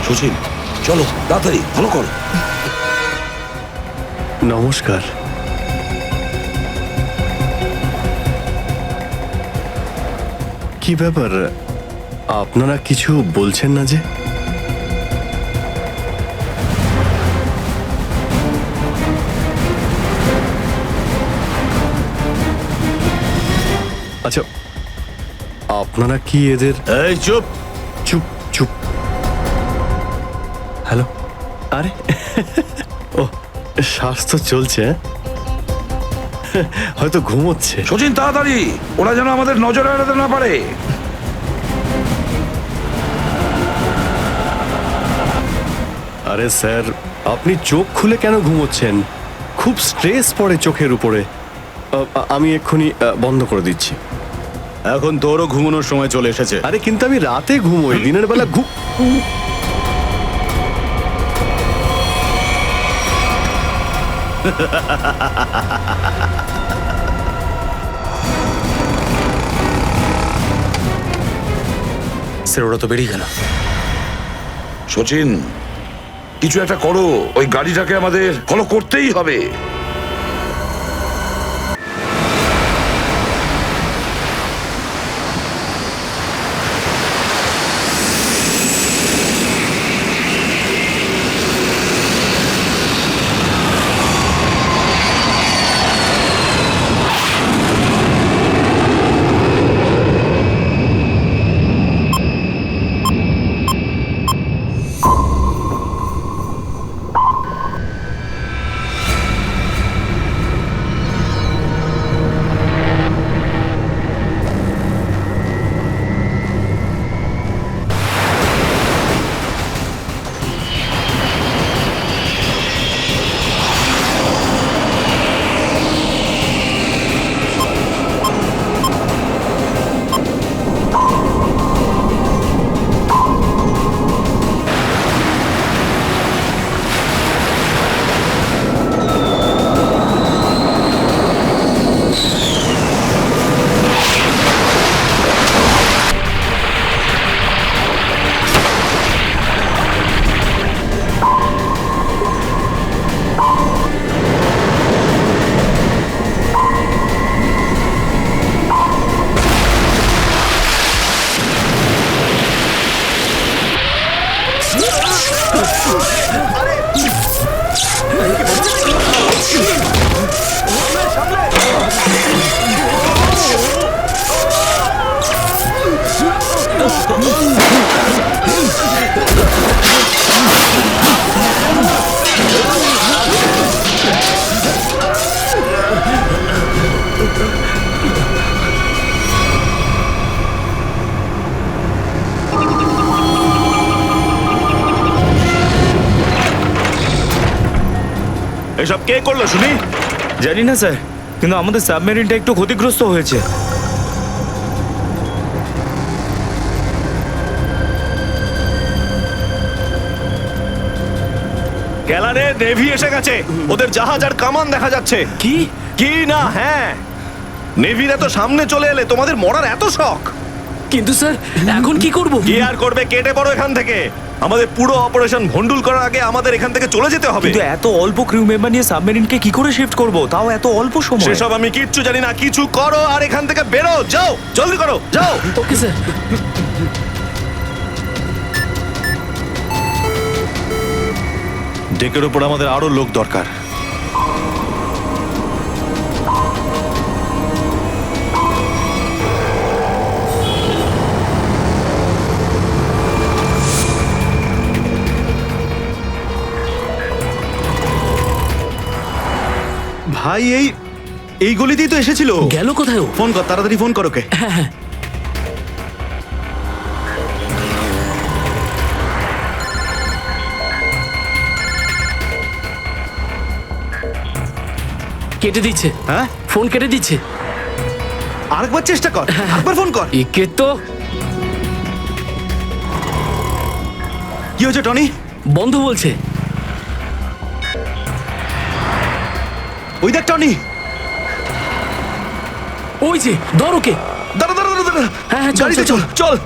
সুশীল, চলো তাড়াতাড়ি, ভালো করো। নমস্কার। কি ব্যাপার, আপনারা কিছু বলছেন না যে? আচ্ছা, আপনারা কি এদের... এই চুপ। চুপ চুপ। হ্যালো। আরে ও, স্বাস্থ্য চলছে, হয়তো ঘুমোচ্ছে। সচিন তাড়াতাড়ি, ওরা যেন আমাদের নজরে এড়াতে না পারে। আরে স্যার, আপনি চোখ খুলে কেন ঘুমোচ্ছেন? খুব স্ট্রেস পড়ে চোখের উপরে। আমি এক্ষুনি বন্ধ করে দিচ্ছি। এখন তোরও ঘুমানোর সময় চলে এসেছে। আরে কিন্তু আমি রাতে ঘুমোই, দিনের বেলা স্যার ওরা তো বেরিয়ে গেল। সচিন, কিছু একটা করো, ওই গাড়িটাকে আমাদের ফলো করতেই হবে। এসব কে করলো শুনি? জানি না স্যার, কিন্তু আমাদের সাবমেরিনটা একটু ক্ষতিগ্রস্ত হয়েছে। ক্যালারে নেভি এসে গেছে, ওদের জাহাজ আর কামান দেখা যাচ্ছে। কি? কি না? হ্যাঁ, নেভিরা তো সামনে চলে এলে তোমাদের মরার এত শখ। কিন্তু স্যার এখন কি করব? কি আর করবে, কেটে পড়ো এখান থেকে। আমাদের পুরো অপারেশন ভন্ডুল করার আগে আমাদের এখান থেকে চলে যেতে হবে। কিন্তু এত অল্প ক্রিউ মেম্বার নিয়ে সাবমেরিনকে কি করে শিফট করব, তাও এত অল্প সময়? সেসব আমি কিচ্ছু জানি না, কিছু করো আর এখান থেকে বেরো, যাও, জলদি করো, যাও। Okay sir. ডেকের উপর আমাদের আরো লোক দরকার। ভাই, এই গলিতেই তো এসেছিল। গেল কোথায় ও? ফোন কর, তাড়াতাড়ি ফোন কর ওকে। হ্যাঁ, কেটে দিচ্ছে। হ্যাঁ, ফোন কেটে দিচ্ছে। আরেকবার চেষ্টা কর, আরেকবার ফোন কর। একে তো কি হয়েছে টনি? বন্ধ বলছে। ওই দেখ টনি। ওই যে, ধর ওকে। দাঁড়া দাঁড়া দাঁড়া দাঁড়া। হ্যাঁ, চল, গাড়িতে চল, চল চল।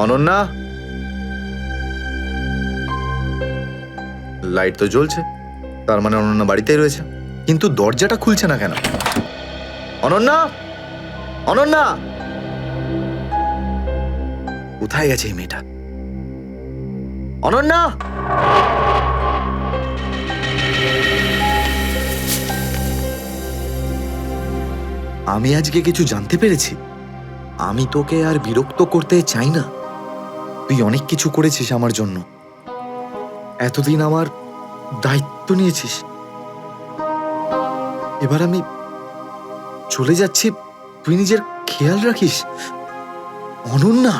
অনন্যা, লাইট তো জ্বলছে, তার মানে অনন্যা বাড়িতেই রয়েছে, কিন্তু দরজাটা খুলছে না কেন? অনন্যা, অনন্যা, কোথায় গেছে এই মেয়েটা? অনন্যা, আমি আজকে কিছু জানতে পেরেছি। আমি তোকে আর বিরক্ত করতে চাই না। তুই অনেক কিছু করেছিস আমার জন্য, এতদিন আমার দায়িত্ব নিয়েছিস। এবার আমি চলে যাচ্ছি, তুই নিজের খেয়াল রাখিস। অনন্যা,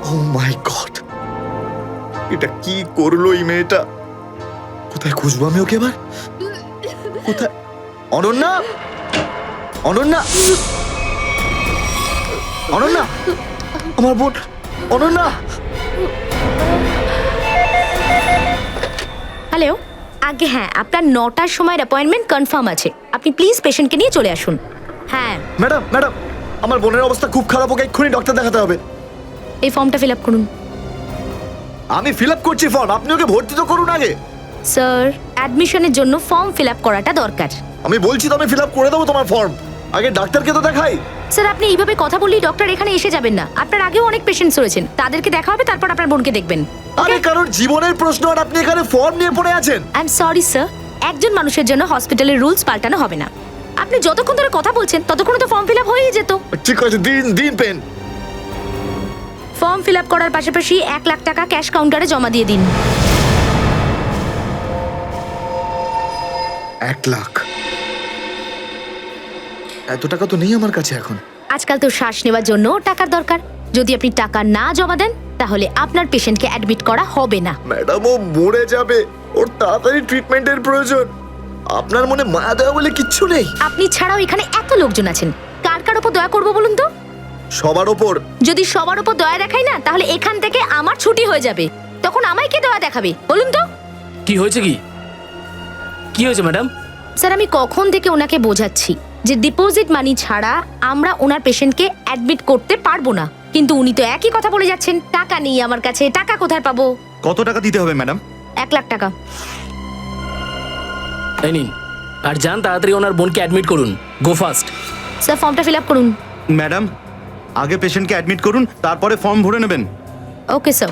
ও মাই গড, এটা কি করলো এই মেয়েটা? কোথায় খুঁজবো আমি ওকে এবার? কোথায়? অনন্যা, অনন্যা, অনন্যা, আমার বোন অনন্যা। হ্যালো, আগে হ্যাঁ, আপনার 9টার সময় অ্যাপয়েন্টমেন্ট কনফার্ম আছে। আপনি প্লিজ পেশেন্টকে নিয়ে চলে আসুন। হ্যাঁ, ম্যাডাম, ম্যাডাম, আমার বোনের অবস্থা খুব খারাপ, ওকে এক্ষুনি ডক্টর দেখাতে হবে। এই ফর্মটা ফিল আপ করুন। আমি ফিল আপ করছি ফর্ম, আপনি ওকে ভর্তি তো করুন আগে। স্যার, অ্যাডমিশনের জন্য ফর্ম ফিল আপ করাটা দরকার। আমি বলছি তো আমি ফিল আপ করে দেবো তোমার ফর্ম, আগে ডাক্তারকে তো দেখাই। স্যার, আপনি এইভাবে কথা বললেই ডক্টর এখানে এসে যাবেন না। আপনার আগেও অনেক পেশেন্টস রয়েছেন, তাদেরকে দেখা হবে, তারপর আপনার বোনকে দেখবেন। আরে কারণ জীবনের প্রশ্ন আর আপনি এখানে ফর্ম নিয়ে পড়ে আছেন। আই এম সরি স্যার, একজন মানুষের জন্য হসপিটালের রুলস পাল্টানো হবে না। আপনি যতক্ষণ ধরে কথা বলছেন ততক্ষণ তো ফর্ম ফিল আপ হয়েই যেত। ঠিক আছে, দিন দিন পেন। ফর্ম ফিল আপ করার পাশাপাশি 1 লাখ টাকা ক্যাশ কাউন্টারে জমা দিয়ে দিন। 1 লাখ? এত টাকা তো নেই আমার কাছে এখন। আজকাল তো শ্বাস নেওয়ার জন্য টাকার দরকার। যদি আপনি টাকা না জমা দেন তাহলে আপনার পেশেন্টকে অ্যাডমিট করা হবে না। ম্যাডাম, ও মরে যাবে, ওর তাড়াতাড়ি ট্রিটমেন্টের প্রয়োজন। আপনার মনে মায়া দয়া বলে কিচ্ছু নেই? আপনি ছাড়াও এখানে এত লোকজন আছেন, কার কার উপর দয়া করবো বলুন তো? সবার ওপর। যদি সবার উপর দয়া দেখাই না, তাহলে এখান থেকে আমার ছুটি হয়ে যাবে। তখন আমায় কে দয়া দেখাবে বলুন তো? কি হয়েছে? কি হয়েছে ম্যাডাম? স্যার, আমি কখন থেকে ওনাকে বোঝাচ্ছি যে ডিপোজিট মানি ছাড়া আমরা ওনার পেশেন্টকে অ্যাডমিট করতে পারবো না, কিন্তু উনি তো একই কথা বলে যাচ্ছেন। টাকা নেই আমার কাছে, টাকা কোথায় পাবো? কত টাকা দিতে হবে ম্যাডাম? 1 লাখ টাকা। এই নিন, আর যান তাড়াতাড়ি ওনার বোনকে অ্যাডমিট করুন। Go fast. স্যার, ফর্মটা ফিল আপ করুন। ম্যাডাম, আগে পেশেন্টকে অ্যাডমিট করুন, তারপরে ফর্ম ভরে নেবেন। Okay sir.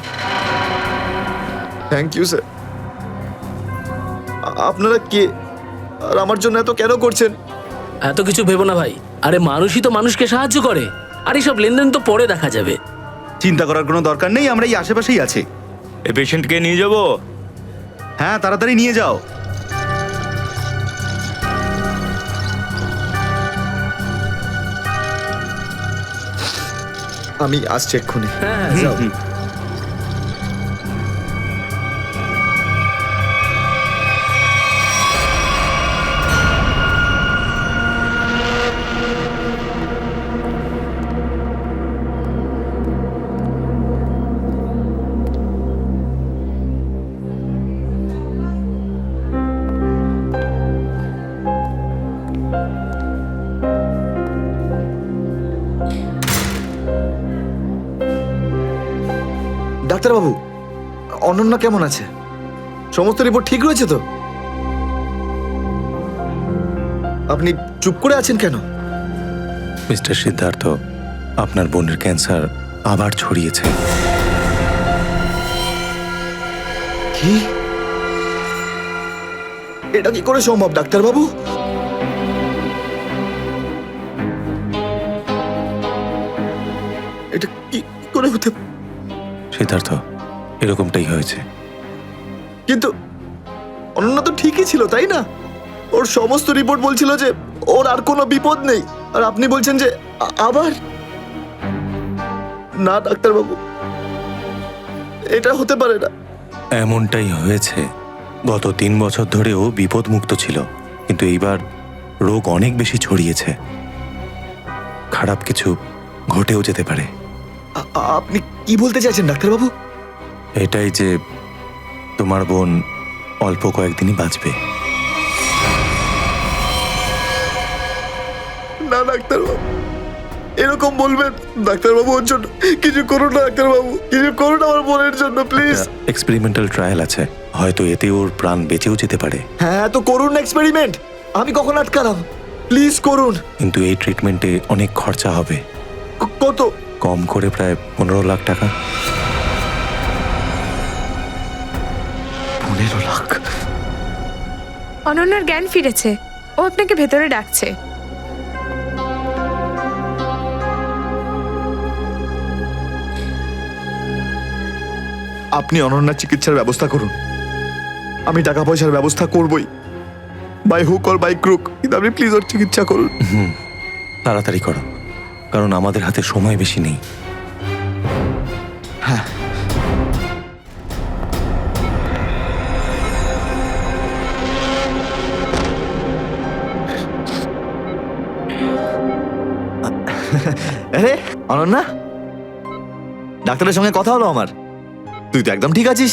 Thank you sir. আপনারা কে আর আমার জন্য এত কেন করছেন? এত কিছু ভেবো না ভাই, আরে মানুষই তো মানুষকে সাহায্য করে, আর এইসব লেনদেন তো পরে দেখা যাবে। চিন্তা করার কোনো দরকার নেই, আমরা এই আশেপাশেই আছি। এই পেশেন্টকে নিয়ে যাবো। হ্যাঁ, তাড়াতাড়ি নিয়ে যাও। আমি আসছি এক্ষুনি। হ্যাঁ, যাও। ডাক্তারবাবু, অনন্যা কেমন আছে? সমস্ত রিপোর্ট ঠিক রয়েছে তো? আপনি চুপ করে আছেন কেন? মিস্টার সিদ্ধার্থ, আপনার বোনের ক্যান্সার আবার ছড়িয়েছে। কি? এটা কি করে সম্ভব ডাক্তারবাবু? এটা কি করে হতে? সিদ্ধার্থ, এরকমটাই হয়েছে। কিন্তু অনন্যা তো ঠিকই ছিল, তাই না? ওর সমস্ত রিপোর্ট বলছিল যে ওর আর কোনো বিপদ নেই, আর আপনি বলছেন যে আবার? না ডাক্তারবাবু, এটা হতে পারে না। এমনটাই হয়েছে। গত 3 বছর ধরেও বিপদমুক্ত ছিল, কিন্তু এইবার রোগ অনেক বেশি ছড়িয়েছে। খারাপ কিছু ঘটেও যেতে পারে। আপনি কি বলতে চাইছেন ডাক্তারবাবু? এটাই যে তোমার বোন অল্প কয়েকদিনই বাঁচবে। না ডাক্তারবাবু, এরকম বলবেন? ডাক্তারবাবু ওর জন্য কিছু করুন না, ডাক্তারবাবু কিছু করুন আমার বোনের জন্য প্লিজ। এক্সপেরিমেন্টাল ট্রায়াল আছে, হয়তো এতে ওর প্রাণ বেঁচেও যেতে পারে। হ্যাঁ তো করুন এক্সপেরিমেন্ট, আমি কখন আটকালাম? প্লিজ করুন। কিন্তু এই ট্রিটমেন্টে অনেক খরচা হবে। কত? কম করে প্রায় 15 লাখ টাকা। 15 লাখ? অনন্যার জ্ঞান ফিরেছে, ও আপনাকে ভেতরে ডাকছে। আপনি অনন্যার চিকিৎসার ব্যবস্থা করুন, আমি টাকা পয়সার ব্যবস্থা করবই, by hook or by crook, কিন্তু আপনি প্লিজ ওর চিকিৎসা করুন। তাড়াতাড়ি করো, কারণ আমাদের হাতে সময় বেশি নেই। হ্যাঁ আরে অনন্যা, ডাক্তারের সঙ্গে কথা হলো আমার, তুই তো একদম ঠিক আছিস।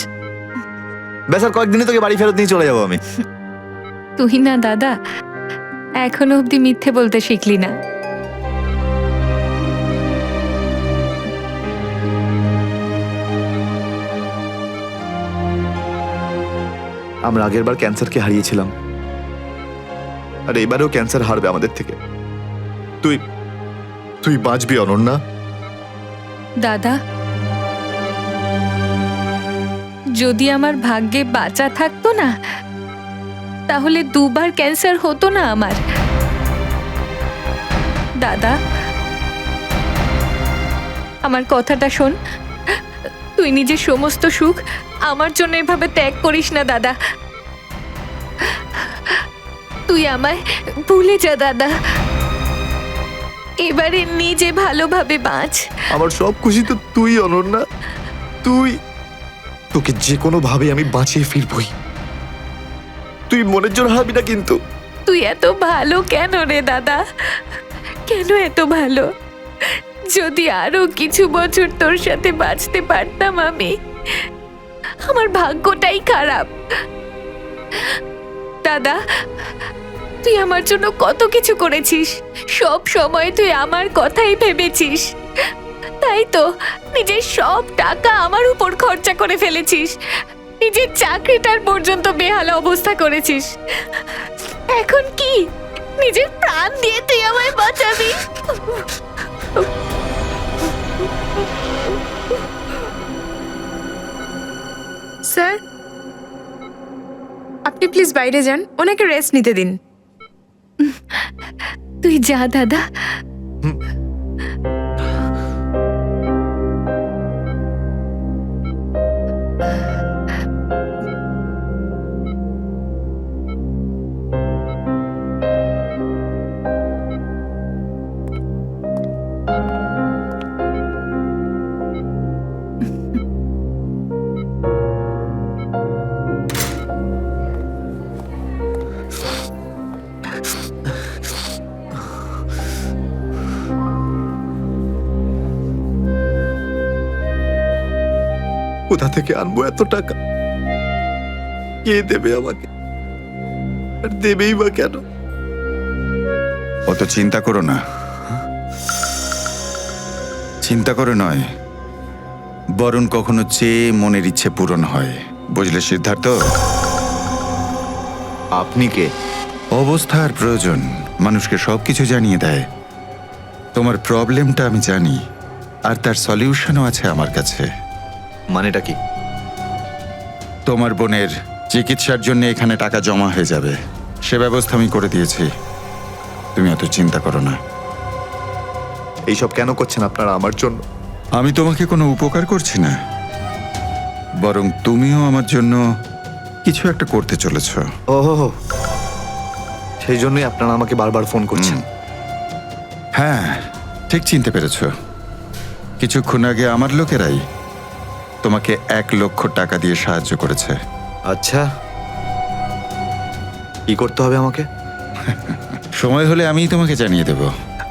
ব্যাস আর কয়েকদিনে তোকে বাড়ি ফেরত নিয়ে চলে যাবো আমি। তুই না দাদা, এখনো অব্দি মিথ্যে বলতে শিখলি না। আমরা আগের বার ক্যান্সারকে হারিয়েছিলাম, আর এবারেও ক্যান্সার হারবে আমাদের থেকে। তুই তুই বাঁচবি অনন্যা। দাদা, যদি আমার ভাগ্যে বাঁচা থাকতো না, তাহলে 2 বার ক্যান্সার হতো না আমার। দাদা, আমার কথাটা শোন, তুই নিজের সমস্ত সুখ আমার জন্য এভাবে ত্যাগ করিস না দাদা। তুই আমায় ভুলে যা দাদা, এবারে নিজে ভালোভাবে বাঁচ। আমার সব খুশি তো তুই অনন্যা, তুই, তোকে যে কোনো ভাবে আমি বাঁচিয়ে ফিরবই, তুই মনের জোর হারাবি না কিন্তু। তুই এত ভালো কেন রে দাদা, কেন এত ভালো? যদি আরো কিছু বছর তোর সাথে বাঁচতে পারতাম আমি, আমার ভাগ্যটাই খারাপ। দাদা, তুই আমার জন্য কত কিছু করেছিস, সব সময় তুই আমার কথাই ভেবেছিস, তাই তো নিজের সব টাকা আমার উপর খরচা করে ফেলেছিস, নিজের চাকরিটার পর্যন্ত বেহাল অবস্থা করেছিস। এখন কি নিজের প্রাণ দিয়ে তুই আমায় বাঁচাবি? স্যার, আপনি প্লিজ বাইরে যান, ওনাকে রেস্ট নিতে দিন। তুই যা দাদা। কোথা থেকে আনবো এত টাকা? কে দেবে আমাকে? আর দেবেই বা কেন? অত চিন্তা করো না, চিন্তা করে নয়, বরং কখনো চেয়ে মনের ইচ্ছে পূরণ হয়, বুঝলে সিদ্ধার্থ? আপনি কে? অবস্থার প্রয়োজন মানুষকে সবকিছু জানিয়ে দেয়। তোমার প্রবলেমটা আমি জানি, আর তার সলিউশনও আছে আমার কাছে। মানেটা কি? তোমার বোনের চিকিৎসার জন্য এখানে টাকা জমা হয়ে যাবে, সে ব্যবস্থা আমি করে দিয়েছি, তুমি অত চিন্তা করো না। এইসব কেন করছেন আপনারা আমার জন্য? আমি তোমাকে কোনো উপকার করছি না, বরং তুমিও আমার জন্য কিছু একটা করতে চলেছ। ওহো, সেই জন্যই আপনারা আমাকে বারবার ফোন করছেন। হ্যাঁ, ঠিক চিনতে পেরেছ। কিছুক্ষণ আগে আমার লোকেরাই তোমাকে 1 লক্ষ টাকা দিয়ে সাহায্য করেছে। আচ্ছা, কি করতে হবে আমাকে? সময় হলে আমিই তোমাকে জানিয়ে দেব।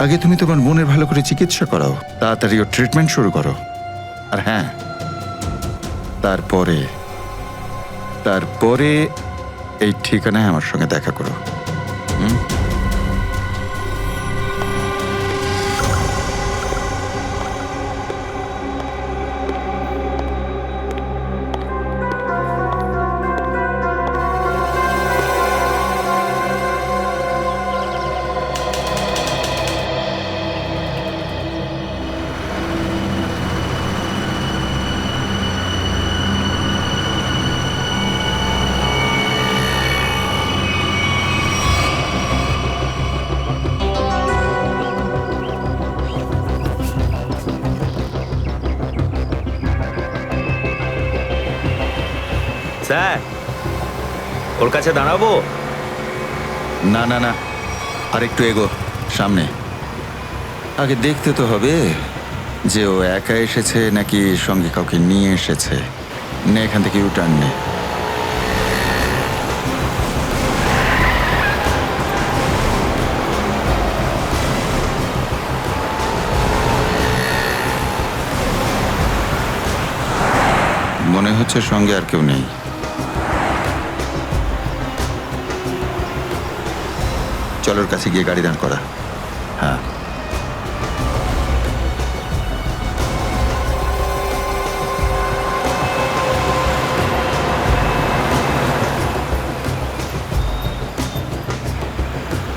আগে তুমি তোমার বোনের ভালো করে চিকিৎসা করাও, তাড়াতাড়ি ওর ট্রিটমেন্ট শুরু করো। আর হ্যাঁ, তারপরে এই ঠিকানায় আমার সঙ্গে দেখা করো। স্যার ওর কাছে দাঁড়াবো? না না না, আর একটু এগো সামনে। আগে দেখতে তো হবে যে ও একা এসেছে নাকি সঙ্গে কাউকে নিয়ে এসেছে। নে এখান থেকে ইউটার্ন নে। মনে হচ্ছে সঙ্গে আর কেউ নেই। চলোর কাছে গিয়ে গাড়ি দাঁড় করা। হ্যাঁ,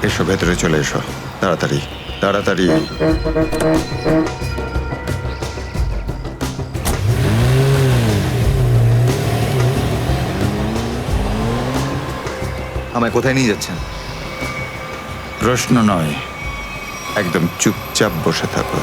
এসো ভেতরে চলে এসো, তাড়াতাড়ি তাড়াতাড়ি। আমায় কোথায় নিয়ে যাচ্ছেন? প্রশ্ন নয়, একদম চুপচাপ বসে থাকো।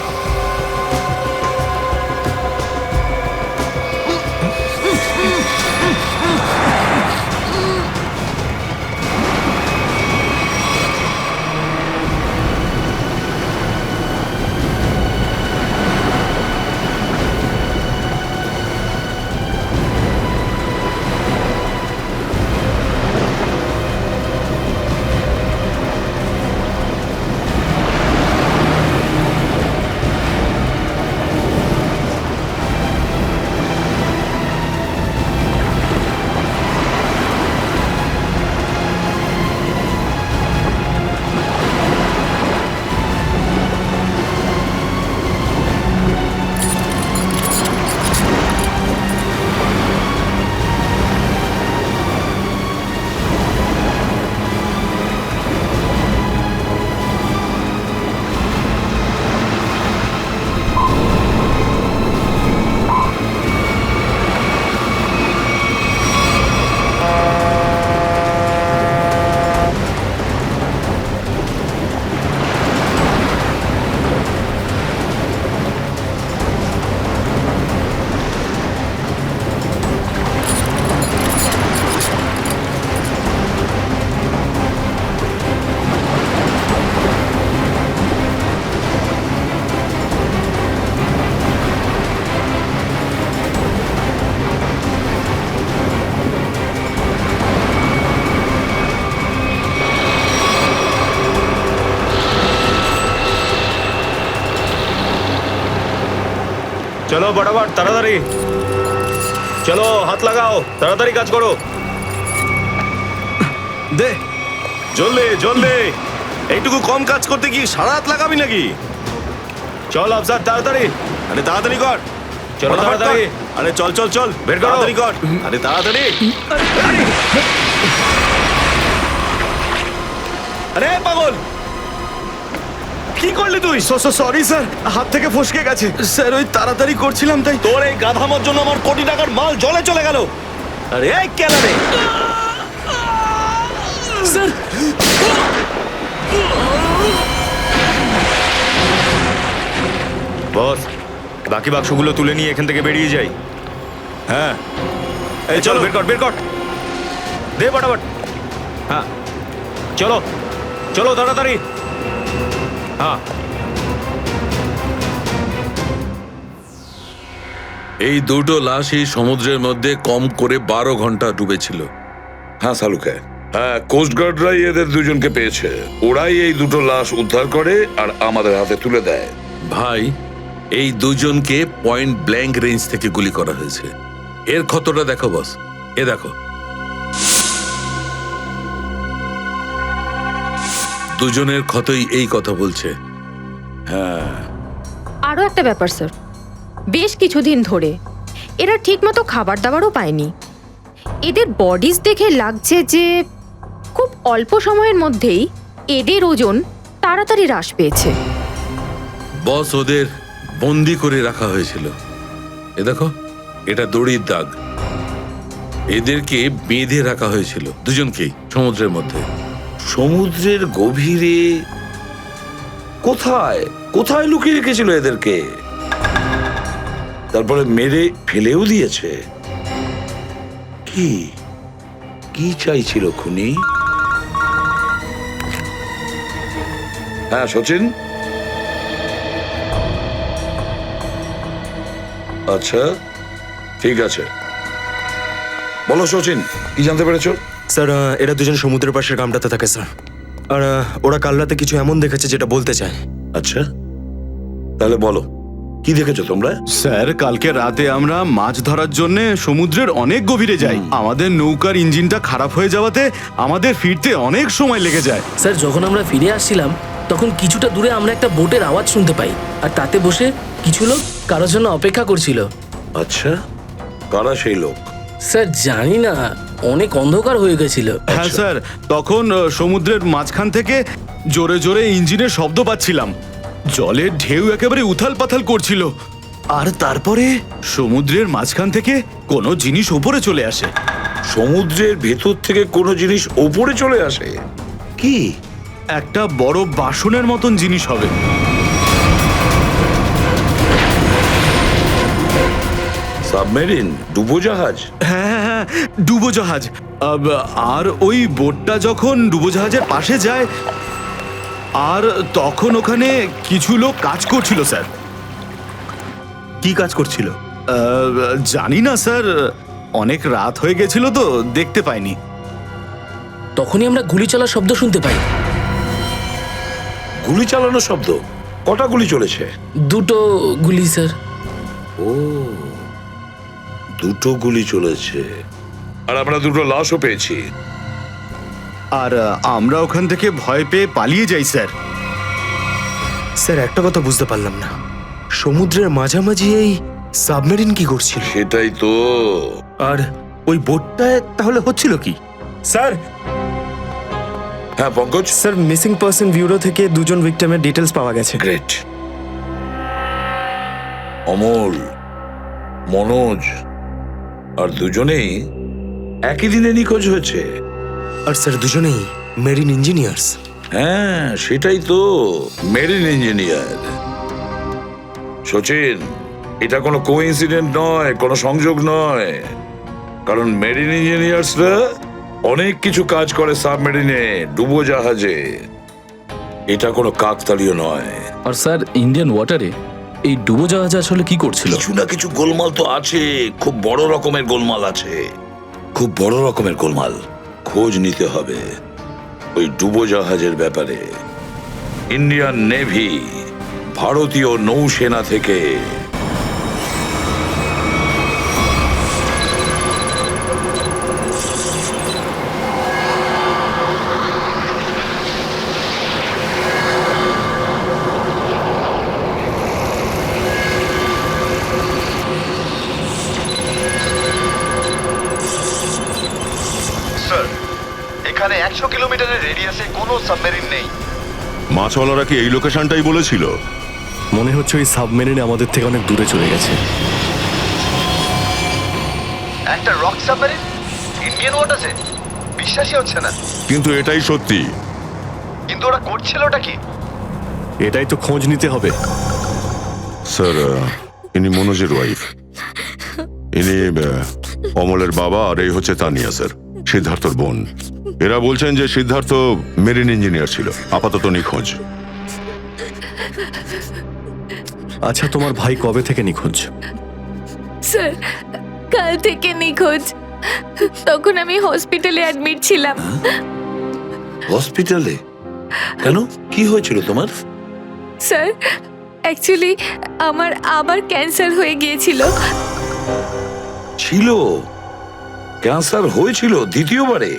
চলো বরাবর, তাড়াতাড়ি চলো, হাত লাগাও, তাড়াতাড়ি কাজ করো। দে। জলদি জলদি, এইটুকু কম কাজ করতে কি সারা হাত লাগাবি নাকি? চল আফসার, তাড়াতাড়ি। আরে তাড়াতাড়ি কর, চলো ফটাফট তাড়াতাড়ি। কর। আরে চল চল চল, বের করো। তাড়াতাড়ি কর। আরে তাড়াতাড়ি। আরে পাগল, কি করলি তুই? সরি স্যার, হাত থেকে ফসকে গেছে স্যার, ওই তাড়াতাড়ি করছিলাম তাই। তোর এই গাধামোর জন্য আমার কোটি টাকার মাল জলে চলে গেল। আরে এই কেলা রে। স্যার বস, বাকি বাক্সগুলো তুলে নিয়ে এখান থেকে বেরিয়ে যাই। হ্যাঁ, এই চলো, বের কর বের কর, দে ফটাফট। হ্যাঁ চলো চলো তাড়াতাড়ি। হ্যাঁ, এই দুটো লাশই সমুদ্রের মধ্যে কম করে 12 ঘন্টা ডুবেছিল। হ্যাঁ সালুকে, হ্যাঁ কোস্টগার্ডরাই এদের দুজনকে পেয়েছে। ওরাই এই দুটো লাশ উদ্ধার করে আর আমাদের হাতে তুলে দেয়। ভাই, এই দুজনকে পয়েন্ট ব্ল্যাঙ্ক রেঞ্জ থেকে গুলি করা হয়েছে। এর ক্ষতটা দেখো বস, এ দেখো। দুজনের ক্ষতই এই কথা বলছে। হ্যাঁ, আরও একটা ব্যাপার স্যার, বেশ কিছুদিন ধরে এরা ঠিকমতো খাবার দাবারও পায়নি। এদের বডিজ দেখে লাগছে যে খুব অল্প সময়ের মধ্যেই এদের ওজন তাড়াতাড়ি হ্রাস পেয়েছে। বস, ওদের বন্দি করে রাখা হয়েছিল। এ দেখো, এটা দড়ির দাগ। এদেরকে বেঁধে রাখা হয়েছিল দুজনকেই সমুদ্রের মধ্যে। সমুদ্রের গভীরে কোথায় কোথায় লুকিয়ে রেখেছিল এদেরকে, তারপরে মেরে ফেলেও দিয়েছে। কি কি চাইছিল খুনি? হ্যাঁ সচিন, আচ্ছা ঠিক আছে, বলো সচিন, কি জানতে পেরেছো? স্যার এরা দুজন সমুদ্রের পাশের গ্রামটাতে থাকে স্যার। আর ওরা কাল রাতে কিছু এমন দেখেছে যেটা বলতে চায়। আচ্ছা, তাহলে বলো কি দেখেছো তোমরা? স্যার কালকে রাতে আমরা মাছ ধরার জন্য সমুদ্রের অনেক গভীরে যাই। আমাদের নৌকার ইঞ্জিনটা খারাপ হয়ে যাওয়াতে আমাদের ফিরতে অনেক সময় লেগে যায়। স্যার যখন আমরা ফিরে আসছিলাম তখন কিছুটা দূরে আমরা একটা বোটের আওয়াজ শুনতে পাই, আর তাতে বসে কিছু লোক কারোর জন্য অপেক্ষা করছিল। আচ্ছা, কারা সেই লোক? স্যার জানি না, অনেক অন্ধকার হয়ে গেছিল। হ্যাঁ স্যার, তখন সমুদ্রের মাঝখান থেকে জোরে জোরে ইঞ্জিনের শব্দ পাচ্ছিলাম। জলের ঢেউ একেবারে উথাল পাথাল করছিল, আর তারপরে সমুদ্রের মাঝখান থেকে কোনো জিনিস উপরে চলে আসে। সমুদ্রের ভেতর থেকে কোনো জিনিস ওপরে চলে আসে? কি? একটা বড় বাসনের মতন জিনিস হবে। সাবমেরিন, ডুবোজাহাজ? হ্যাঁ হ্যাঁ, ডুবোজাহাজ। আর ওই বোটটা যখন ডুবোজাহাজের পাশে যায়, আর তখন ওখানে কিছু লোক কাজ করছিল স্যার। কি কাজ করছিল? জানি না স্যার, অনেক রাত হয়ে গেছিল তো দেখতে পাইনি। তখনই আমরা গুলি চলার শব্দ শুনতে পাই। গুলি চালানোর শব্দ? কটা গুলি চলেছে? দুটো গুলি স্যার। ও, দুটো গুলি চলেছে। আর আমরা দুটো লাশও পেয়েছি। আর আমরা ওখান থেকে ভয় পেয়ে পালিয়ে যাই স্যার। স্যার একটা কথা বুঝতে পারলাম না, সমুদ্রের মাঝামাঝি এই সাবমেরিন কি করছিল? সেটাই তো। আর ওই বোটটায় তাহলে হচ্ছিল কি? স্যার, হ্যাঁ Pankaj? Sir missing person bureau থেকে দুজন ভিক্টিমের ডিটেলস পাওয়া গেছে। গ্রেট। অমল, মনোজ আর দুজনেই একই দিনে নিখোঁজ হয়েছে। আর স্যার দুজনেই মেরিন ইঞ্জিনিয়ার্স। হ্যাঁ সেটাই তো, মেরিন ইঞ্জিনিয়ার। সচিন, এটা কোনো কোইন্সিডেন্ট নয়, কোনো সংযোগ নয়, কারণ মেরিন ইঞ্জিনিয়ার্সরা অনেক কিছু কাজ করে সাবমেরিনে, ডুবোজাহাজে। এটা কোনো কাকতালীয় নয়। আর স্যার ইন্ডিয়ান ওয়াটারে এই ডুবোজাহাজ আসলে কি করছিল? কিছু না কিছু গোলমাল তো আছে, খুব বড় রকমের গোলমাল আছে, খুব বড় রকমের গোলমাল। খোঁজ নিতে হবে ওই ডুবোজাহাজের ব্যাপারে। ইন্ডিয়ান নেভি, ভারতীয় নৌসেনা থেকে এখানে 100 কিলোমিটারের রেডিয়াসে কোনো সাবমেরিন নেই। মাছওয়ালারা কি এই লোকেশনটাই বলেছিল? মনে হচ্ছে ওই সাবমেরিন আমাদের থেকে অনেক দূরে চলে গেছে। একটা রক সাবমেরিন ইন্ডিয়ান ওয়াটারে? বিশ্বাসই হচ্ছে না। কিন্তু এটাই সত্যি। কিন্তু ওরা করছিলটা কি? এটাই তো খোঁজ নিতে হবে। স্যার ইনি মনোজের ওয়াইফ, ইনি অমলের বাবা, আর এই হচ্ছে তানিয়া স্যার, সিদ্ধার্থর বোন। এরা বলছেন যে সিদ্ধার্থ মেরিন ইঞ্জিনিয়ার ছিল, আপাতত নিখোঁজ। আচ্ছা তোমার ভাই কবে থেকে নিখোঁজ? স্যার কাল থেকে নিখোঁজ। তখন আমি হসপিটালে অ্যাডমিট ছিলাম। হসপিটালে? কেন, কি হয়েছিল তোমার? স্যার অ্যাকচুয়ালি আমার আবার ক্যান্সার হয়ে গিয়েছিল। ছিল? ক্যান্সার হয়েছিল দ্বিতীয়বারে?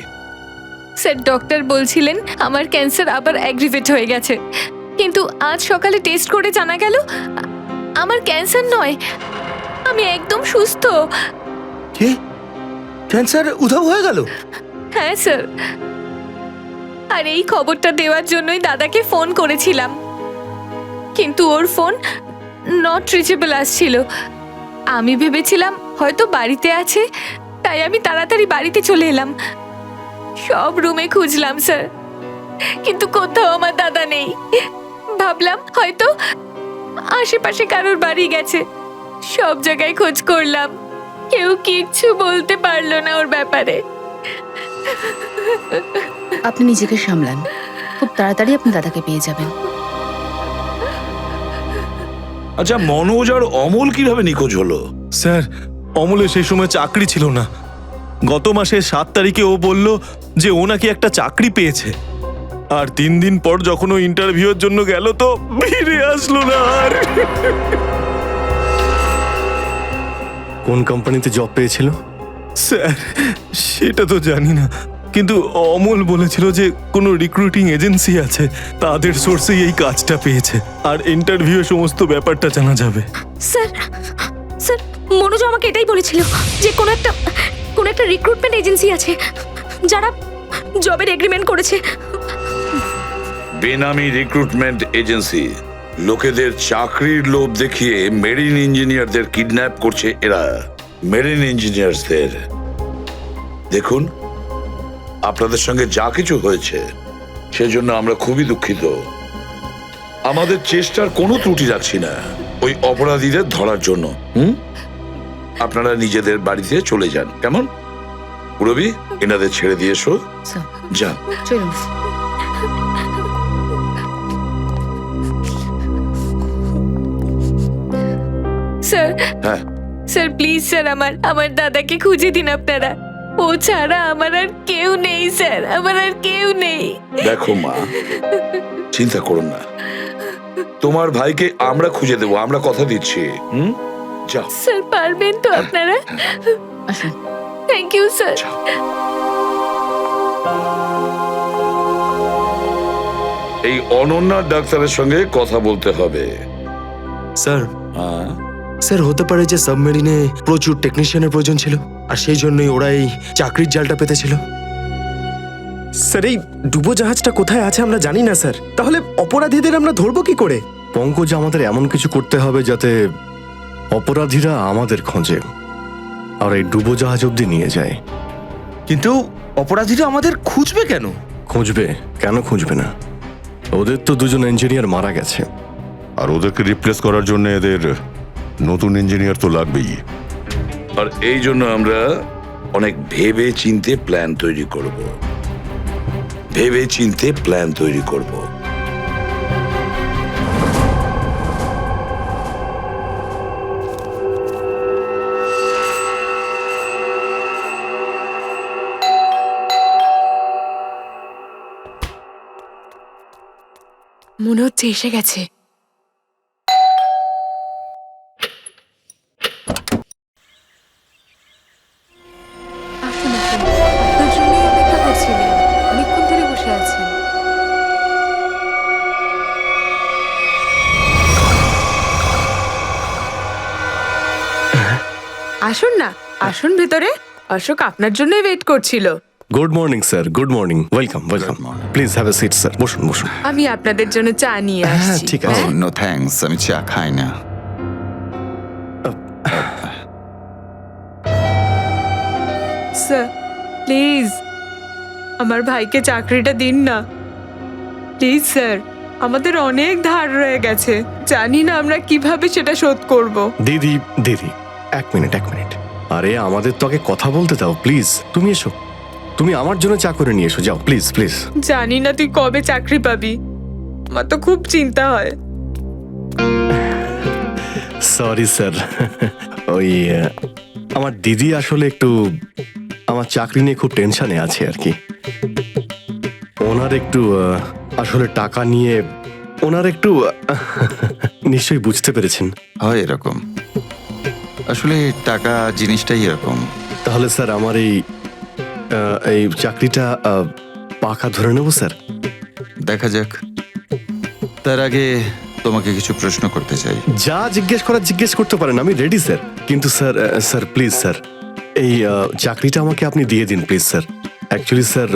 স্যার ডক্টর বলছিলেন আমার ক্যান্সার আবার অ্যাগ্রিভেট হয়ে গেছে, কিন্তু আজ সকালে টেস্ট করে জানা গেল আমার ক্যান্সার নয়, আমি একদম সুস্থ। কি? ক্যান্সার উধাও হয়ে গেল? হ্যাঁ স্যার, আর এই খবরটা দেওয়ার জন্যই দাদাকে ফোন করেছিলাম, কিন্তু ওর ফোন নট রিচেবল আসছিল। আমি ভেবেছিলাম হয়তো বাড়িতে আছে, তাই আমি তাড়াতাড়ি বাড়িতে চলে এলাম। সব রুমে খুঁজলাম স্যার, কিন্তু কোথাও আমার দাদা নেই। ভাবলাম হয়তো আশেপাশে কারোর বাড়ি গেছে, সব জায়গায় খোঁজ করলাম, কেউ কিচ্ছু বলতে পারলো না ওর ব্যাপারে। আপনি নিজেকে সামলান, খুব তাড়াতাড়ি আপনি দাদাকে পেয়ে যাবেন। আচ্ছা, মনোজ আর অমল কিভাবে নিখোঁজ হলো? স্যার, অমলের সেই সময় চাকরি ছিল না। গত মাসের 7 তারিখে ও বলল যে ও নাকি একটা চাকরি পেয়েছে, আর 3 দিন পর যখন ও ইন্টারভিউর জন্য গেল তো ফিরে আসলো না আর। কোন কোম্পানিতে জব পেয়েছিল? স্যার, সেটা তো জানি না, কিন্তু অমল বলেছিল যে কোনো রিক্রুটিং এজেন্সি আছে, তাদের সোর্সেই এই কাজটা পেয়েছে, আর ইন্টারভিউ সমস্ত ব্যাপারটা জানা যাবে। স্যার, স্যার মনোজ আমাকে এটাই বলেছিল যে কোনো একটা রিক্রুটমেন্ট এজেন্সি আছে যারা জবের এগ্রিমেন্ট করেছে। বেনামি রিক্রুটমেন্ট এজেন্সি, লোকেদের চাকরির লোভ দেখিয়ে মেরিন ইঞ্জিনিয়ারদের কিডন্যাপ করছে এরা। মেরিন ইঞ্জিনিয়ারদের দেখুন, আপনাদের সঙ্গে যা কিছু হয়েছে সেজন্য আমরা খুবই দুঃখিত। আমাদের চেষ্টার কোনো ত্রুটি রাখছি না ওই অপরাধীদের ধরার জন্য। আপনারা নিজেদের বাড়িতে চলে যান, কেমন? রবি, এনাদের ছেড়ে দিয়ে এসো। যান। চলুন। স্যার, হ্যাঁ, স্যার প্লিজ স্যার, আমার দাদাকে খুঁজে দিন আপনারা। ও ছাড়া আমার আর কেউ নেই স্যার, আমার আর কেউ নেই। দেখো মা, চিন্তা করুন না, তোমার ভাইকে আমরা খুঁজে দেবো, আমরা কথা দিচ্ছি। যাও। স্যার পারবেন তো আপনারা? আসুন। Thank you sir. এই অনন্যা ডাক্তারের সঙ্গে কথা বলতে হবে। স্যার, স্যার হতে পারে যে সাবমেরিনে প্রচুর টেকনিশিয়ানের প্রয়োজন ছিল, আর সেই জন্যই ওরা এই চাকরির জালটা পেতেছিল। স্যার, এই ডুবো জাহাজটা কোথায় আছে আমরা জানি না স্যার, তাহলে অপরাধীদের আমরা ধরবো কি করে? পঙ্কজ, আমাদের এমন কিছু করতে হবে যাতে অপরাধীরা আমাদের খোঁজে আর এই ডুবোজাহাজ অব্দি নিয়ে যায়। কিন্তু অপরাধীরা আমাদের খুঁজবে কেন? খুঁজবে কেন? খুঁজবে না? ওদের তো 2জন ইঞ্জিনিয়ার মারা গেছে, আর ওদেরকে রিপ্লেস করার জন্য এদের নতুন ইঞ্জিনিয়ার তো লাগবেই। আর এই জন্য আমরা অনেক ভেবে চিন্তে প্ল্যান তৈরি করব। ভেবে চিন্তে প্ল্যান তৈরি করব। মনে হচ্ছে এসে গেছে। আসুন, আসুন। আপনার জন্যই অপেক্ষা করছিলাম, অনেকক্ষণ ধরে বসে আছেন। আসুন না, আসুন ভেতরে। অশোক আপনার জন্যই ওয়েট করছিল। Good morning sir, good morning. Welcome, welcome. Please have a seat sir. বসুন, বসুন। আমি আপনাদের জন্য চা নিয়ে হ্যাঁ, আসছি। ঠিক আছে। নো থ্যাঙ্কস, আমি চা খাই না। স্যার প্লিজ আমার ভাইকে চাকরিটা দিন না, প্লিজ স্যার। আমাদের অনেক ধার রয়ে গেছে, জানি না আমরা কিভাবে সেটা শোধ করব। দিদি, দিদি, এক মিনিট, এক মিনিট। আরে আমাদের তো আগে কথা বলতে দাও, প্লিজ। তুমি এসো, তুমি আমার জন্য চা করে নিয়ে এসো, যাও প্লিজ, প্লিজ। জানি না তুই কবে চাকরি পাবি, আমার তো খুব চিন্তা হয়। সরি স্যার, ওই আমার দিদি আসলে একটু আমার চাকরি নিয়ে খুব টেনশনে আছে আর কি। ওনার একটু আসলে টাকা নিয়ে ওনার একটু নিশ্চয়ই বুঝতে পেরেছেন। হয় এরকম, আসলে টাকা জিনিসটাই এরকম। তাহলে স্যার আমার এই চাকরিটা পাকা ধরে নেব স্যার। দেখা যাক, তার আগে তোমাকে কিছু প্রশ্ন করতে চাই। যা জিজ্ঞেস করার জিজ্ঞেস করতে পারেন, আমি রেডি স্যার। কিন্তু স্যার, স্যার প্লিজ স্যার, এই চাকরিটা আমাকে আপনি দিয়ে দিন প্লিজ স্যার। অ্যাকচুয়ালি স্যার,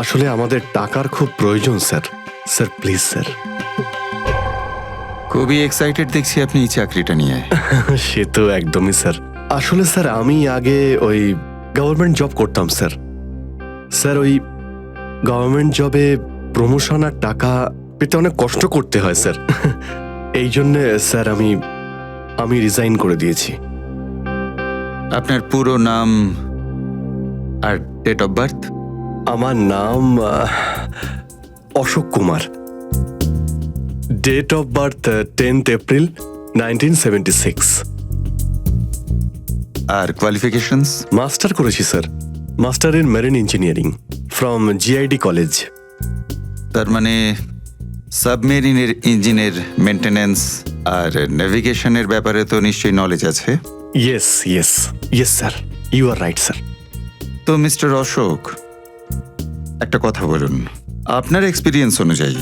আসলে আমাদের টাকার খুব প্রয়োজন স্যার। Sir please sir. খুবই এক্সাইটেড দেখছি আপনি এই চাকরিটা নিয়ে। সে তো একদমই স্যার। আসলে স্যার আমি আগে ওই গভর্নমেন্ট জব করতাম স্যার। স্যার ওই গভর্নমেন্ট জবে প্রমোশন আর টাকা পেতে অনেক কষ্ট করতে হয় স্যার। এই জন্যে স্যার আমি রিজাইন করে দিয়েছি। আপনার পুরো নাম আর ডেট অফ বার্থ? আমার নাম Ashok Kumar. Date of birth 10th April 1976। আর কোয়ালিফিকেশনস? মাস্টার করেছি sir, master in marine engineering from GID college. তার মানে সাবমেরিনের ইঞ্জিনের মেনটেন্যান্স আর নেভিগেশনের ব্যাপারে তো নিশ্চয়ই নলেজ আছে। Yes yes yes sir, you are right sir. তো মিস্টার অশোক, একটা কথা বলুন, আপনার এক্সপিরিয়েন্স অনুযায়ী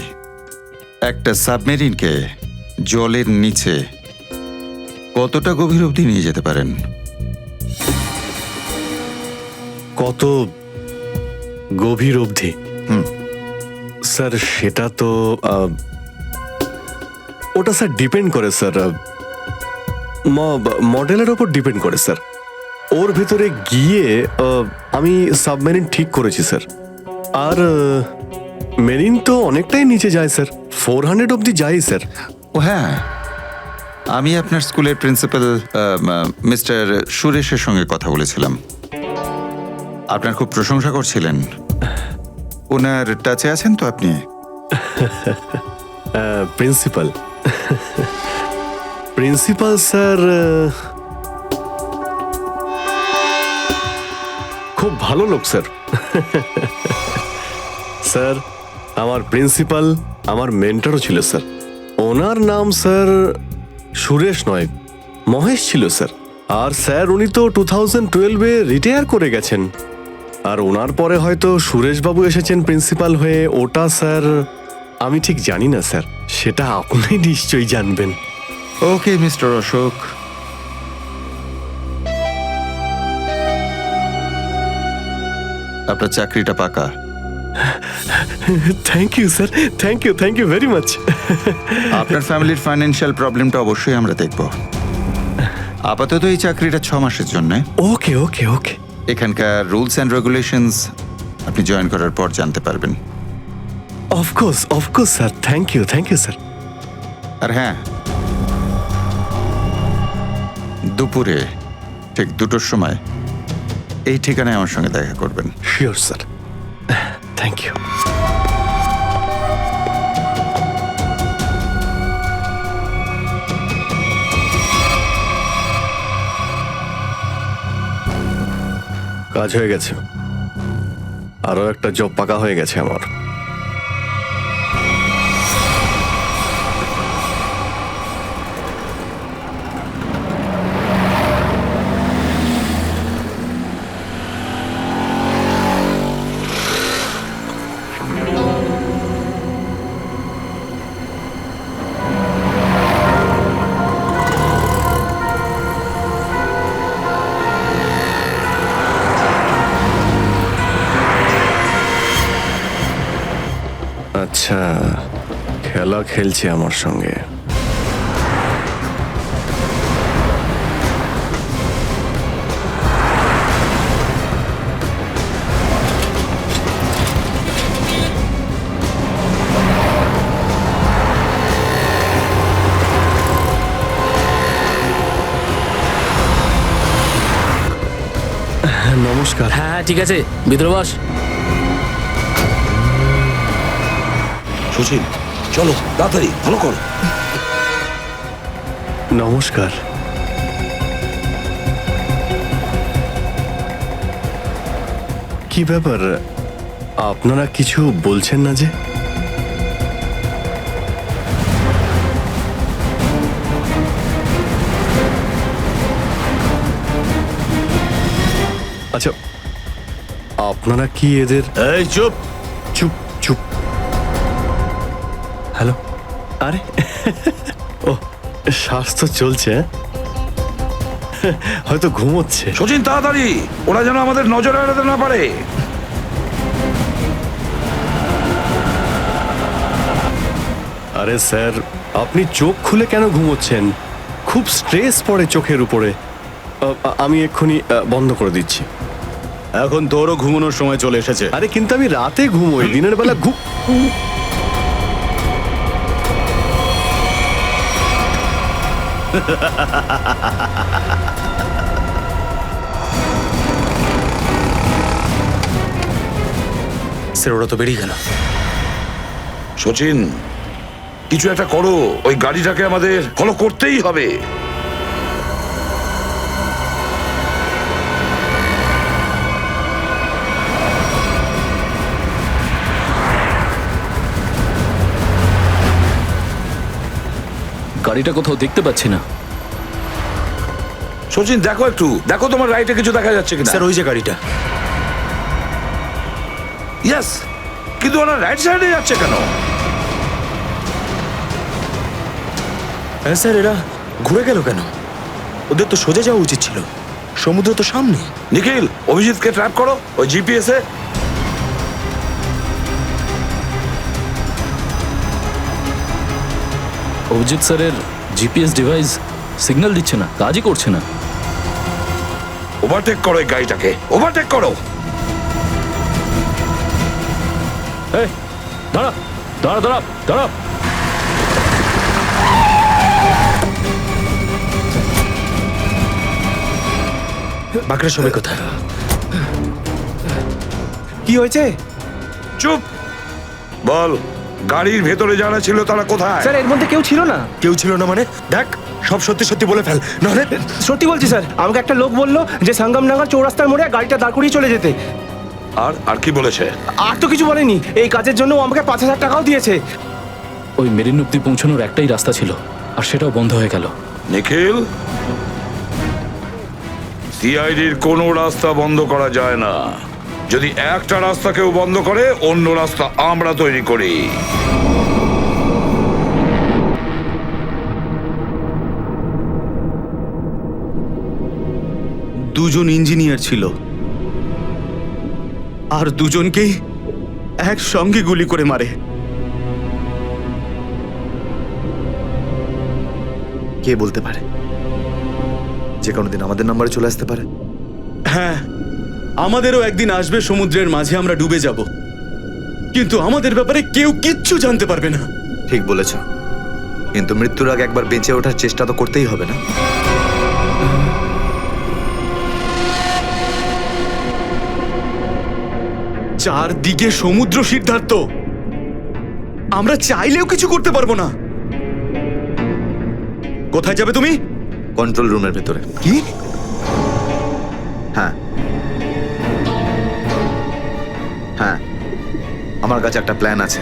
একটা সাবমেরিনকে জলের নিচে কতটা গভীর অবধি নিয়ে যেতে পারেন? কত গভীর অবধি? স্যার সেটা তো ওটা স্যার ডিপেন্ড করে স্যার, মডেলের ওপর ডিপেন্ড করে স্যার। ওর ভেতরে গিয়ে আমি সাবমেরিন ঠিক করেছি স্যার। আর মেরিন তো অনেকটাই নিচে যায় স্যার, 400 অবধি যাই স্যার। ও হ্যাঁ, আমি আপনার স্কুলের প্রিন্সিপাল মিস্টার সুরেশের সঙ্গে কথা বলেছিলাম, আপনার খুব প্রশংসা করছিলেন। ওনার টাচে আছেন তো আপনি? প্রিন্সিপাল প্রিন্সিপাল স্যার খুব ভালো লোক স্যার। স্যার আমার প্রিন্সিপাল আমার মেন্টরও ছিল স্যার। ওনার নাম স্যার সুরেশ নয়, মহেশ ছিল স্যার। আর স্যার উনি তো 2012-এ রিটায়ার করে গেছেন। আর ওনার পরে হয়তো সুরেশবাবু এসেছেন প্রিন্সিপাল হয়ে, ওটা স্যার আমি ঠিক জানি না স্যার, সেটা আপনি নিশ্চয়ই জানবেন। ওকে মিস্টার অশোক, আপনার চাকরিটা পাকা। Thank you sir, thank you very much. আপনার ফ্যামিলির ফাইন্যান্সিয়াল প্রবলেমটা অবশ্যই আমরা দেখব। আপাতত এই চাকরিটা 6 মাসের জন্য। ওকে ওকে ওকে। এখানকার রুলস অ্যান্ড রেগুলেশনস আপনি জয়েন করার পর জানতে পারবেন। Of course sir, thank you sir. আর হ্যাঁ, দুপুরে ঠিক 2টোর সময় এই ঠিকানায় আমার সঙ্গে দেখা করবেন। Sure sir, thank you. কাজ হয়ে গেছে, আরো একটা জব পাকা হয়ে গেছে আমার। আচ্ছা, খেলা খেলছে আমার সঙ্গে। নমস্কার। হ্যাঁ ঠিক আছে, ভিতরে বস। সুশীল চলো তাড়াতাড়ি, ভালো করো। নমস্কার। কি ব্যাপার, আপনারা কিছু বলছেন না যে? আচ্ছা, আপনারা কি এদের... এই চুপ চুপ চুপ। হ্যালো, আরে ও স্বাস্থ্য চলছে, হয়তো ঘুমোচ্ছে। সচিন তাড়াতাড়ি, ওরা যেন আমাদের নজরে এড়াতে না পারে। আরে স্যার, আপনি চোখ খুলে কেন ঘুমোচ্ছেন? খুব স্ট্রেস পড়ে চোখের উপরে। আমি এক্ষুনি বন্ধ করে দিচ্ছি। এখন তোরও ঘুমানোর সময় চলে এসেছে। আরে কিন্তু আমি রাতে ঘুমোই, দিনের বেলা স্যার ওরা তো বেরিয়ে গেল। সচিন, কিছু একটা করো, ওই গাড়িটাকে আমাদের ফলো করতেই হবে। গাড়িটা কোথাও দেখতে পাচ্ছি না। সচিন দেখো একটু, দেখো তোমার রাইটে কিছু দেখা যাচ্ছে কিনা। স্যার ওই যে গাড়িটা। ইয়েস, কিন্তু ওরা রাইট সাইডে যাচ্ছে কেন? হ্যাঁ স্যার, এরা ঘুরে গেল কেন? ওদের তো সোজা যাওয়া উচিত ছিল, সমুদ্র তো সামনে। নিখিল, অভিজিৎকে ট্র্যাপ করো ওই জিপিএস এ। অভিজিৎ স্যারের জিপিএস ডিভাইস সিগন্যাল দিচ্ছে না, কাজই করছে না। ওভারটেক করো এই গাড়িটাকে, ওভারটেক করো। এই দাঁড়া দাঁড়া দাঁড়া দাঁড়া। বাঁকড়া সবাই কোথায়? কি হয়েছে? চুপ বল, গাড়ির ভেতরে যারা ছিল তারা কোথায়? স্যার এর মধ্যে কেউ ছিল না। কেউ ছিল না মানে? দেখ, সব সত্যি সত্যি বলে ফেল, নাহলে। সত্যি বলছি স্যার, আমাকে একটা লোক বললো যে সঙ্গমনগর চৌরাস্তার মোড়ে গাড়িটা দাঁড় করিয়ে চলে যেতে। আর আর কি বলেছে? আর তো কিছু বলেনি, এই কাজের জন্য ও আমাকে 5,000 টাকাও দিয়েছে। ওই মেরিন অব্দি পৌঁছানোর একটাই রাস্তা ছিল, আর সেটাও বন্ধ হয়ে গেল। নিখিল, সিআইডির কোনো রাস্তা বন্ধ করা যায় না। যদি একটা রাস্তা কেউ বন্ধ করে, অন্য রাস্তা আমরা তৈরি করি। দুজন ইঞ্জিনিয়ার ছিল, আর দুজনকেই একসঙ্গে গুলি করে মারে। কে বলতে পারে? যে কোনো দিন আমাদের নাম্বারে চলে আসতে পারে। হ্যাঁ, আমাদেরও একদিন আসবে, সমুদ্রের মাঝে আমরা ডুবে যাব, কিন্তু আমাদের ব্যাপারে কেউ কিচ্ছু জানতে পারবে না। ঠিক বলেছ, কিন্তু মৃত্যুর আগে একবার বেঁচে ওঠার চেষ্টা তো করতেই হবে না? চারদিকে সমুদ্র, সিদ্ধার্থ, আমরা চাইলেও কিছু করতে পারবো না। কোথায় যাবে তুমি? কন্ট্রোল রুমের ভেতরে। কি? হ্যাঁ হ্যাঁ, আমার কাছে একটা প্ল্যান আছে।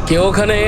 কেউ ওখানে?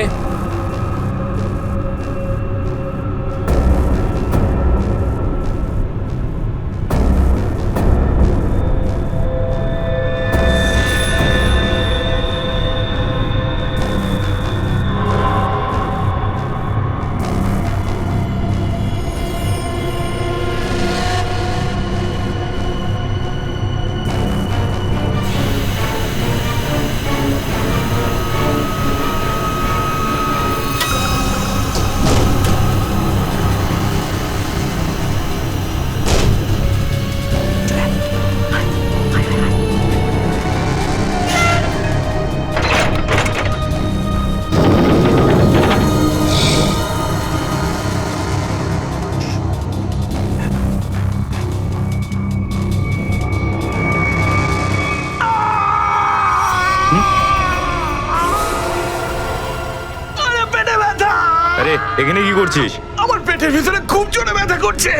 আরে এখানে কি করছিস? আমার পেটের ভিতরে খুব জোরে ব্যথা করছে।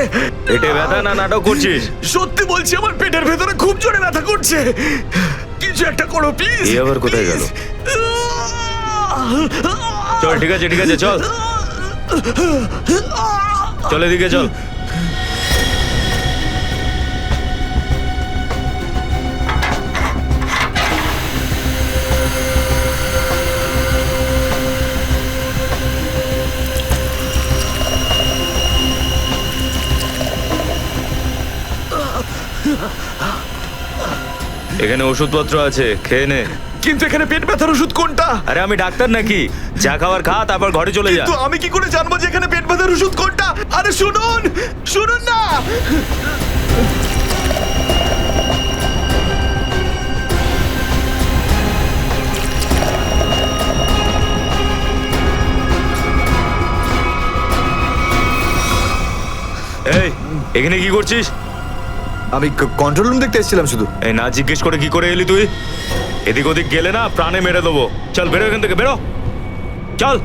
পেটে ব্যথা না নাটক করছিস? সত্যি বলছি, আমার পেটের ভেতরে খুব জোরে ব্যথা করছে। কিছু একটা করো প্লিজ। এই আবার কোথায় গেল? চল, ঠিক আছে ঠিক আছে, চল চল, এদিকে চল। এখানে ওষুধপত্র আছে, খেয়ে নে। কিন্তু এখানে পেট ব্যথার ওষুধ কোনটা? আরে আমি ডাক্তার নাকি? যা খাবার খা, তারপর ঘরে চলে যা। কিন্তু আমি কি করে জানবো যে এখানে পেট ব্যথার ওষুধ কোনটা? আরে শুনুন, শুনুন না। এই, এখানে কি করছিস? আমি কন্ট্রোল রুম দেখতে এসেছিলাম শুধু। এই না জিজ্ঞেস করে কি করে এলি তুই? এদিক ওদিক গেলে না প্রাণে মেরে দেবো। চল বেরো এখান থেকে, বেরো, চল।